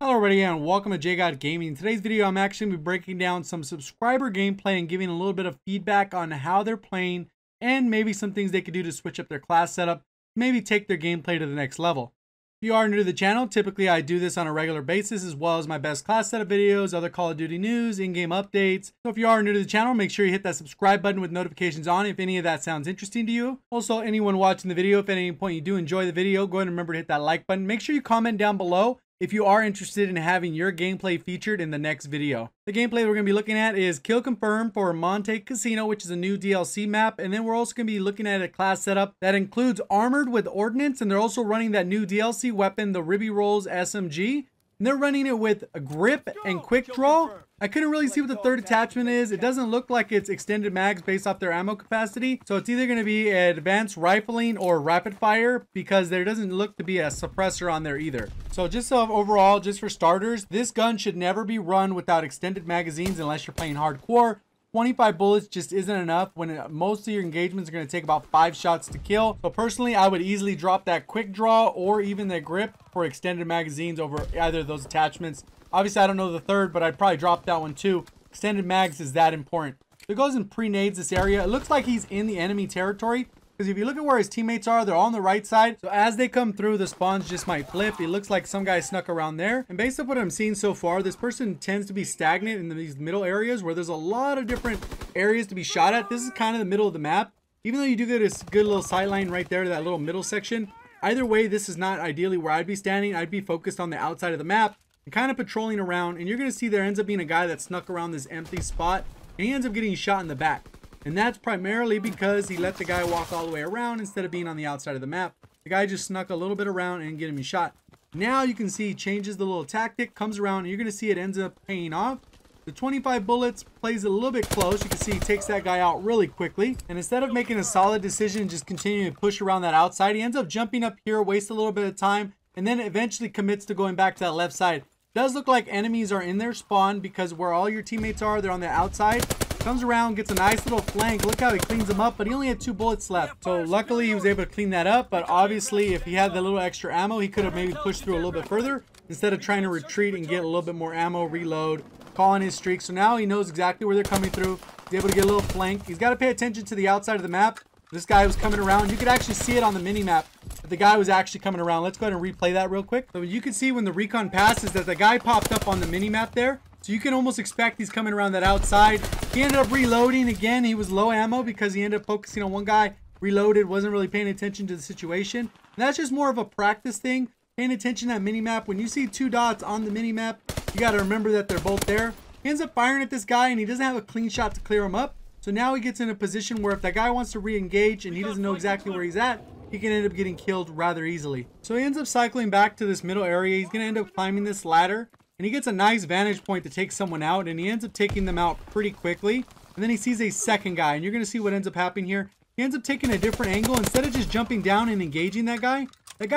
Hello everybody and welcome to JGod Gaming. In today's video I'm actually going to be breaking down some subscriber gameplay and giving a little bit of feedback on how they're playing and maybe some things they could do to switch up their class setup, maybe take their gameplay to the next level. If you are new to the channel, typically I do this on a regular basis as well as my best class setup videos, other Call of Duty news, in-game updates. So if you are new to the channel, make sure you hit that subscribe button with notifications on if any of that sounds interesting to you. Also, anyone watching the video, if at any point you do enjoy the video, go ahead and remember to hit that like button. Make sure you comment down below if you are interested in having your gameplay featured in the next video. The gameplay we're going to be looking at is Kill Confirm for Monte Casino, which is a new DLC map. And then we're also going to be looking at a class setup that includes Armored with Ordnance. And they're also running that new DLC weapon, the Ribby Rolls SMG. And they're running it with a grip and quick draw. I couldn't really see what the third attachment is. It doesn't look like it's extended mags based off their ammo capacity. So it's either going to be advanced rifling or rapid fire because there doesn't look to be a suppressor on there either. So just overall, just for starters, this gun should never be run without extended magazines unless you're playing hardcore. 25 bullets just isn't enough when most of your engagements are going to take about 5 shots to kill. So personally, I would easily drop that quick draw or even the grip for extended magazines over either of those attachments. Obviously, I don't know the third, but I'd probably drop that one too. Extended mags is that important. So it goes and pre-nades this area. It looks like he's in the enemy territory because if you look at where his teammates are, they're on the right side. So as they come through, the spawns just might flip. It looks like some guy snuck around there. And based on what I'm seeing so far, this person tends to be stagnant in these middle areas where there's a lot of different areas to be shot at. This is kind of the middle of the map. Even though you do get a good little sight line right there to that little middle section, either way, this is not ideally where I'd be standing. I'd be focused on the outside of the map and kind of patrolling around. And you're going to see there ends up being a guy that snuck around this empty spot and he ends up getting shot in the back. And that's primarily because he let the guy walk all the way around instead of being on the outside of the map. The guy just snuck a little bit around and get him shot. Now you can see he changes the little tactic, comes around, and you're going to see it ends up paying off. The 25 bullets plays it a little bit close. You can see he takes that guy out really quickly. And instead of making a solid decision, just continuing to push around that outside, he ends up jumping up here, wastes a little bit of time, and then eventually commits to going back to that left side. It does look like enemies are in their spawn because where all your teammates are, they're on the outside. Comes around, gets a nice little flank. Look how he cleans them up, but he only had 2 bullets left. So luckily he was able to clean that up, but obviously if he had the little extra ammo, he could have maybe pushed through a little bit further instead of trying to retreat and get a little bit more ammo, reload, call on his streak. So now he knows exactly where they're coming through. He's able to get a little flank. He's got to pay attention to the outside of the map. This guy was coming around. You could actually see it on the mini map. The guy was actually coming around. Let's go ahead and replay that real quick. So you can see when the recon passes that the guy popped up on the mini map there. So you can almost expect he's coming around that outside. He ended up reloading again. He was low ammo because he ended up focusing on one guy. Reloaded, wasn't really paying attention to the situation. And that's just more of a practice thing. Paying attention to that mini map. When you see 2 dots on the mini map, you got to remember that they're both there. He ends up firing at this guy and he doesn't have a clean shot to clear him up. So now he gets in a position where if that guy wants to re-engage and he doesn't know exactly where he's at, he can end up getting killed rather easily. So he ends up cycling back to this middle area. He's going to end up climbing this ladder. And he gets a nice vantage point to take someone out. And he ends up taking them out pretty quickly. And then he sees a second guy. And you're going to see what ends up happening here. He ends up taking a different angle. Instead of just jumping down and engaging that guy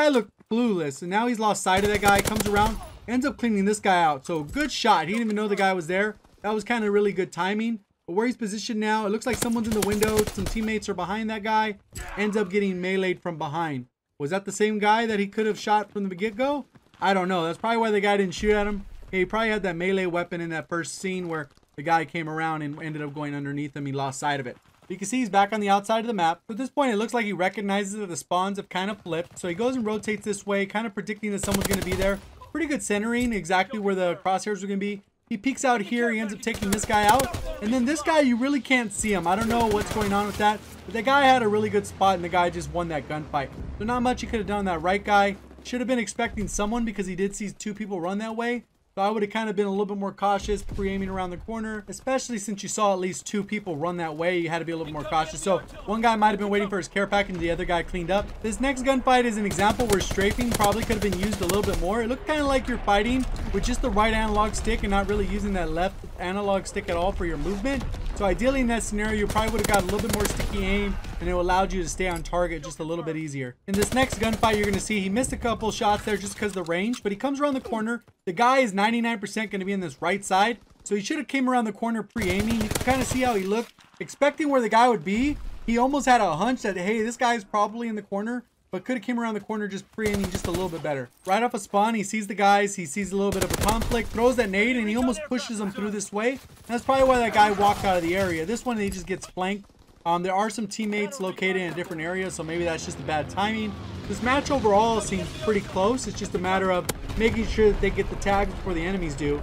looked clueless. And now he's lost sight of that guy. Comes around. Ends up cleaning this guy out. So good shot. He didn't even know the guy was there. That was kind of really good timing. But where he's positioned now, it looks like someone's in the window. Some teammates are behind that guy. Ends up getting meleeed from behind. Was that the same guy that he could have shot from the get-go? I don't know. That's probably why the guy didn't shoot at him. He probably had that melee weapon in that first scene where the guy came around and ended up going underneath him. He lost sight of it. You can see he's back on the outside of the map. At this point, it looks like he recognizes that the spawns have kind of flipped. So he goes and rotates this way, kind of predicting that someone's going to be there. Pretty good centering, exactly where the crosshairs are going to be. He peeks out here. He ends up taking this guy out. And then this guy, you really can't see him. I don't know what's going on with that. But the guy had a really good spot and the guy just won that gunfight. So not much he could have done on that right guy. Should have been expecting someone because he did see 2 people run that way. So I would have kind of been a little bit more cautious pre-aiming around the corner, especially since you saw at least 2 people run that way. You had to be a little more cautious. So one guy might have been waiting for his care pack and the other guy cleaned up. This next gunfight is an example where strafing probably could have been used a little bit more. It looked kind of like you're fighting with just the right analog stick and not really using that left analog stick at all for your movement. So ideally in that scenario, you probably would have got a little bit more sticky aim and it allowed you to stay on target just a little bit easier. In this next gunfight, you're going to see he missed a couple shots there just because of the range, but he comes around the corner. The guy is 99% going to be in this right side. So he should have came around the corner pre-aiming. You can kind of see how he looked, expecting where the guy would be. He almost had a hunch that, hey, this guy is probably in the corner. but could have came around the corner just pre-aiming just a little bit better. Right off a spawn, he sees the guys, he sees a little bit of a conflict, throws that nade, and he almost pushes them through this way. And that's probably why that guy walked out of the area. This one, he just gets flanked. There are some teammates located in a different area, so maybe that's just a bad timing. This match overall seems pretty close. It's just a matter of making sure that they get the tags before the enemies do.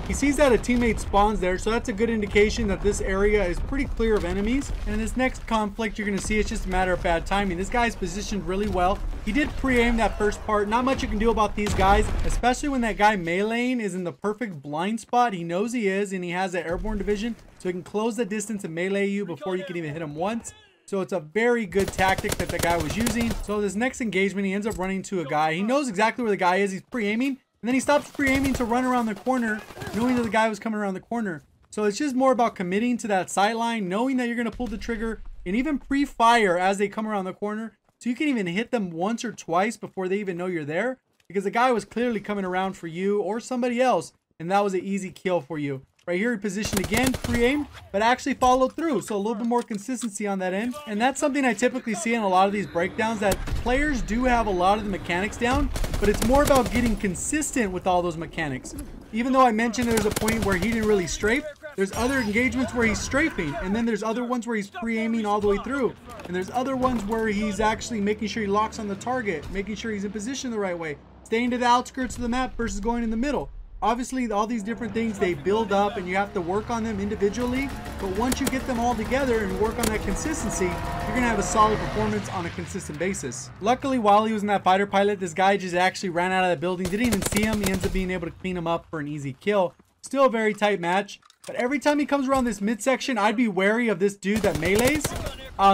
He sees that a teammate spawns there, so that's a good indication that this area is pretty clear of enemies. And in this next conflict, you're going to see it's just a matter of bad timing. This guy's positioned really well. He did pre-aim that first part. Not much you can do about these guys, especially when that guy meleeing is in the perfect blind spot. He knows he is, and he has that airborne division, so he can close the distance and melee you before you can even hit him once. So it's a very good tactic that the guy was using. So this next engagement, he ends up running to a guy. He knows exactly where the guy is. He's pre-aiming. And then he stops pre-aiming to run around the corner, knowing that the guy was coming around the corner. So it's just more about committing to that sight line, knowing that you're going to pull the trigger, and even pre-fire as they come around the corner. So you can even hit them once or twice before they even know you're there. Because the guy was clearly coming around for you or somebody else, and that was an easy kill for you. Right here, he positioned again, pre-aimed, but actually followed through. So a little bit more consistency on that end. And that's something I typically see in a lot of these breakdowns, that players do have a lot of the mechanics down, but it's more about getting consistent with all those mechanics. Even though I mentioned there's a point where he didn't really strafe, there's other engagements where he's strafing, and then there's other ones where he's pre-aiming all the way through. And there's other ones where he's actually making sure he locks on the target, making sure he's in position the right way, staying to the outskirts of the map versus going in the middle. Obviously, all these different things, they build up and you have to work on them individually. But once you get them all together and work on that consistency, you're going to have a solid performance on a consistent basis. Luckily, while he was in that fighter pilot, this guy just actually ran out of the building, didn't even see him. He ends up being able to clean him up for an easy kill. Still a very tight match. But every time he comes around this midsection, I'd be wary of this dude that melees.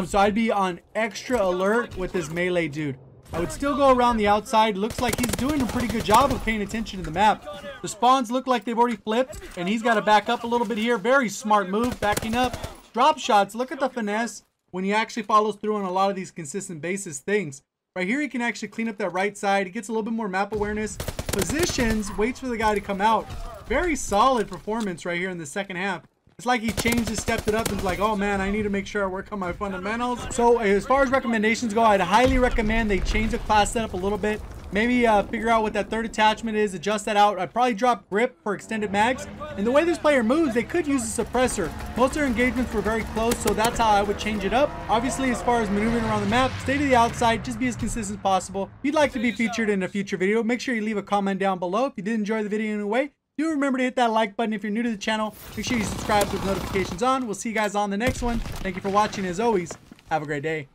So I'd be on extra alert with this melee dude. I would still go around the outside. Looks like he's doing a pretty good job of paying attention to the map. The spawns look like they've already flipped, and he's got to back up a little bit here. Very smart move, backing up. Drop shots. Look at the finesse when he actually follows through on a lot of these consistent basis things. Right here, he can actually clean up that right side. He gets a little bit more map awareness. Positions, waits for the guy to come out. Very solid performance right here in the second half. It's like he changed it, stepped it up, and was like, oh man, I need to make sure I work on my fundamentals. So as far as recommendations go, I'd highly recommend they change the class setup a little bit. Maybe figure out what that third attachment is, adjust that out. I'd probably drop grip for extended mags. And the way this player moves, they could use a suppressor. Most of their engagements were very close, so that's how I would change it up. Obviously, as far as maneuvering around the map, stay to the outside, just be as consistent as possible. If you'd like to be featured in a future video, make sure you leave a comment down below. If you did enjoy the video in a way, do remember to hit that like button if you're new to the channel. Make sure you subscribe with notifications on. We'll see you guys on the next one. Thank you for watching. As always, have a great day.